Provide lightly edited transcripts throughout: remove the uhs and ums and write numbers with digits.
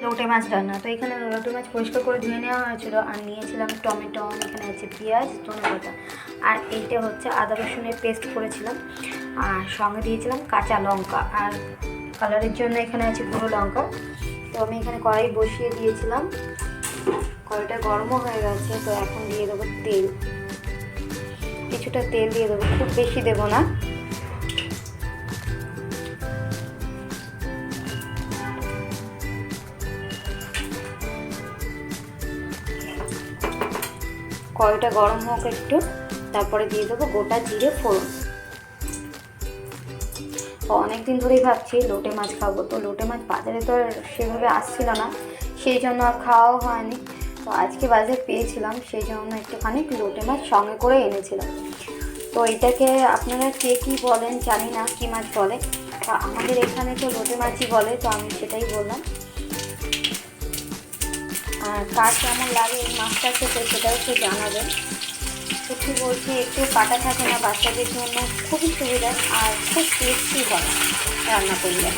লোটে মাছ রান্না। তো এখানে লোটে মাছ পরিষ্কার করে ধুয়ে নেওয়া হয়েছিল, আর নিয়েছিলাম টমেটো, এখানে আছে পেঁয়াজ, ধনেপাতা, আর এইটা হচ্ছে আদা রসুনের পেস্ট করেছিলাম, আর সঙ্গে দিয়েছিলাম কাঁচা লঙ্কা, আর কালারের জন্য এখানে আছে গুঁড়ো লঙ্কা। তো আমি এখানে কড়াই বসিয়ে দিয়েছিলাম, কড়াইটা গরমও হয়ে গেছে। তো এখন দিয়ে দেবো তেল, কিছুটা তেল দিয়ে দেবো, খুব বেশি দেবো না। কড়াইটা গরম হোক একটু, তারপরে দিয়ে দেবো গোটা জিরে ফোড়ন। অনেকদিন ধরেই ভাবছি লোটে মাছ খাবো, তো লোটে মাছ বাজারে তো আর সেভাবে আসছিল না, সেই জন্য আর খাওয়াও হয়নি। তো আজকে বাজারে পেয়েছিলাম, সেই জন্য একটুখানি লোটে মাছ সঙ্গে করে এনেছিলাম। তো এটাকে আপনারা কে কী বলেন জানি না, কী মাছ বলে, আমাদের এখানে তো লোটে মাছই বলে, তো আমি সেটাই বললাম। আর কার কেমন লাগে এই মাছটা খেতে সেটাও একটু জানাবেন। সত্যি বলছি, একটু কাটা থাকে না, বাচ্চাদের জন্য খুবই সুবিধা, আর খুব টেস্টি হয় রান্না করলে।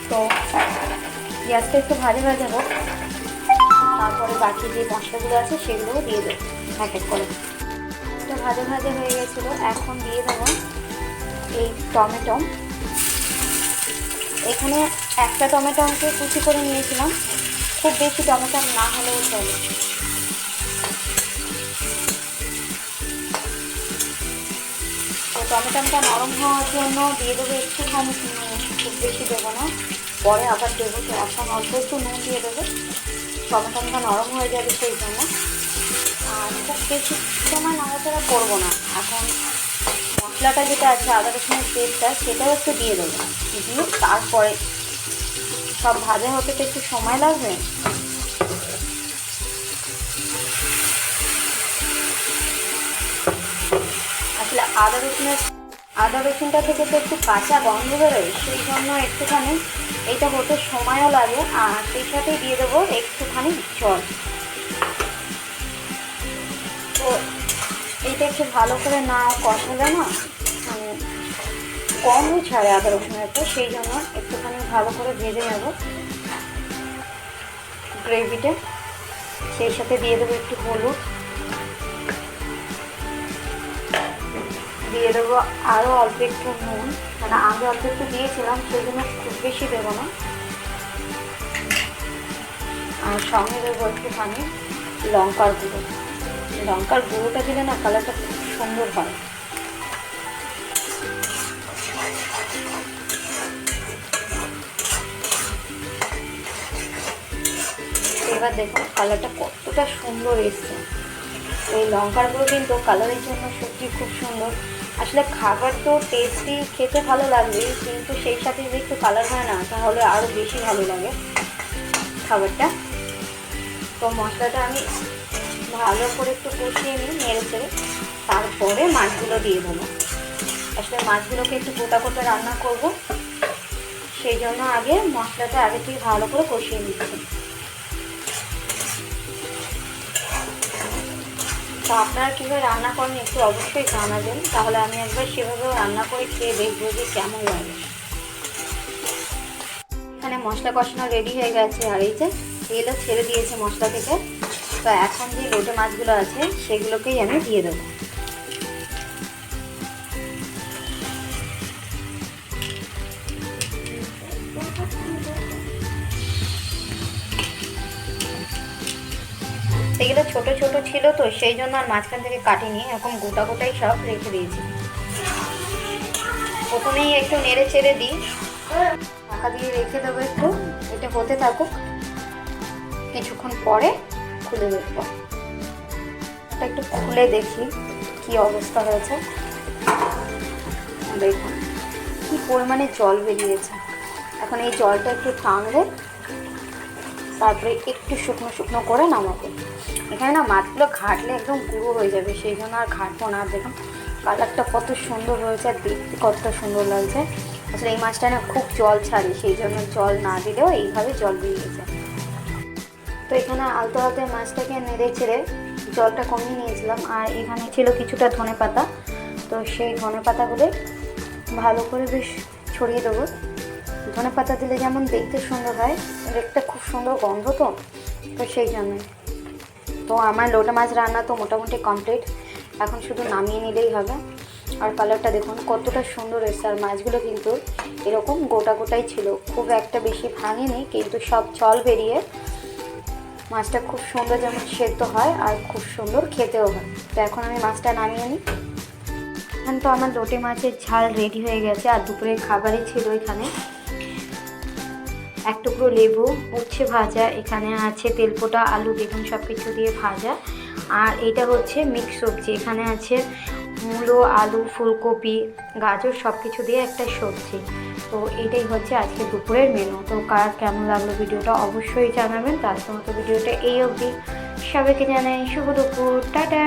তো পেঁয়াজটা একটু ভাজা ভাজা হোক, তারপরে বাকি যে মশলাগুলো আছে সেগুলোও দিয়ে দেবো এক এক করে। এটা ভাজা ভাজা হয়ে গেছিলো, এখন দিয়ে দেবো এই টমেটো। এখানে একটা টমেটো আমাকে কুচি করে নিয়েছিলাম, খুব বেশি টমেটো না হলেও চলে। তো টমেটোটা নরম হওয়ার জন্য দিয়ে দেবো একটুখানি নুন, খুব বেশি দেবো না, পরে আবার দেবো। তো এখন অল্প একটু নুন দিয়ে দেবো, টমেটোটা নরম হয়ে যাবে সেই জন্য। আর খুব বেশি সময় নাড়াচাড়া করবো না। এখন মশলাটা যেটা আছে আদা রসুনের পেস্টটা, সেটাও একটু দিয়ে দেবো, দিয়ে তারপরে সব ভাজা হতে তো একটু সময় লাগবে। আসলে আদা রসুনটা থেকে তো একটু কাঁচা গন্ধ বেরোয়, সেই জন্য একটুখানি এইটা হতে সময়ও লাগে। আর সেই সাথেই দিয়ে দেবো একটুখানি জল। তো এইটা একটু ভালো করে না কষালে না গন্ধ ছাড়ে আদা রসুনেরটা, সেই জন্য একটুখানি ভালো করে ভেজে নেব গ্রেভিটা। সেই সাথে দিয়ে দেবো একটু হলুদ, দিয়ে দেবো আরও অল্প একটু নুন, মানে আগে অল্প একটু দিয়েছিলাম, সেই জন্য খুব বেশি দেবো না। আর সঙ্গে দেবো একটুখানি লঙ্কার গুঁড়ো। লঙ্কার গুঁড়োটা দিলে না কালারটা খুব সুন্দর হয়। এবার দেখুন কালারটা কতটা সুন্দর এসছে। এই লঙ্কার গুঁড়ো কিন্তু কালারের জন্য সত্যি খুব সুন্দর। আসলে খাবার তো টেস্টি, খেতে ভালো লাগবে, কিন্তু সেই সাথে যদি একটু কালার হয় না, তাহলে আরও বেশি ভালো লাগে খাবারটা। তো মশলাটা আমি ভালো করে একটু কষিয়ে নিই নেড়ে চেড়ে, তারপরে মাছগুলো দিয়ে দেবো। আসলে মাছগুলোকে একটু গোটা গোটা রান্না করব, সেই জন্য আগে মশলাটা আগে থেকে ভালো করে কষিয়ে নিচ্ছি। তো আপনারা কীভাবে রান্না করেন একটু অবশ্যই জানাবেন, তাহলে আমি একবার সেভাবেও রান্না করে খেয়ে দেখবো যে কেমন লাগে। এখানে মশলা কষানো রেডি হয়ে গেছে, আর এই যে তেলও ছেড়ে দিয়েছে মশলা থেকে। তো এখন যে লোটে মাছগুলো আছে সেগুলোকেই আমি দিয়ে দেবো। এগুলো ছোট ছোট ছিল, তো সেই জন্য আর মাঝখান থেকে কাটিনি, এরকম গোটা গোটাই সব রেখে দিয়েছি। প্রথমেই একটু নেড়ে চেড়ে দিই, ঢাকা দিয়ে রেখে দেবো একটু, এটা হতে থাকুক। কিছুক্ষণ পরে খুলে দেখবো, এটা একটু খুলে দেখি কি অবস্থা হয়েছে। দেখুন কি পরিমাণে জল বেরিয়েছে। এখন এই জলটা একটু টানলে তারপরে একটু শুকনো শুকনো করে নামাবো। এখানে না মাছগুলো ঘাটলে একদম গুঁড়ো হয়ে যাবে, সেই জন্য আর ঘাটবো না। দেখুন কালারটা কত সুন্দর হয়েছে, আর দেখতে কতটা সুন্দর লাগছে। আসলে এই মাছটা না খুব জল ছাড়ে, সেই জন্য জল না দিলেও এইভাবে জল বেরিয়েছে। তো এখানে আলতো হাতে মাছটাকে নেড়ে চেড়ে জলটা কমিয়ে নিয়েছিলাম। আর এখানে ছিল কিছুটা ধনেপাতা, তো সেই ধনেপাতাগুলো ভালো করে বেশ ছড়িয়ে দেবো। ধনেপাতা দিলে যেমন দেখতে সুন্দর হয়, একটা খুব সুন্দর গন্ধ, তো সেই জন্যই। তো আমার লোটে মাছ রান্না তো মোটামুটি কমপ্লিট, এখন শুধু নামিয়ে নিলেই হবে। আর কালারটা দেখুন কতটা সুন্দর এসছে। আর মাছগুলো কিন্তু এরকম গোটা গোটাই ছিল, খুব একটা বেশি ভাঙেনি, কিন্তু সব জল বেরিয়ে মাছটা খুব সুন্দর যেমন সেদ্ধ হয় আর খুব সুন্দর খেতেও হয়। তো এখন আমি মাছটা নামিয়ে নিই। এখন তো আমার লোটে মাছের ঝাল রেডি হয়ে গেছে। আর দুপুরের খাবারই ছিল এখানে এক টুকরো লেবু, উচ্ছে ভাজা, এখানে আছে তেলপোটা আলু বেগুন সব কিছু দিয়ে ভাজা, আর এটা হচ্ছে মিক্স সবজি, এখানে আছে মূলো আলু ফুলকপি গাজর সব কিছু দিয়ে একটা সবজি। তো এটাই হচ্ছে আজকে দুপুরের মেনু। তো কার কেমন লাগলো ভিডিওটা অবশ্যই জানাবেন। তো আজকের মতো ভিডিওটা এই অবধি, সবাইকে জানাই শুভ দুপুর, টাটা।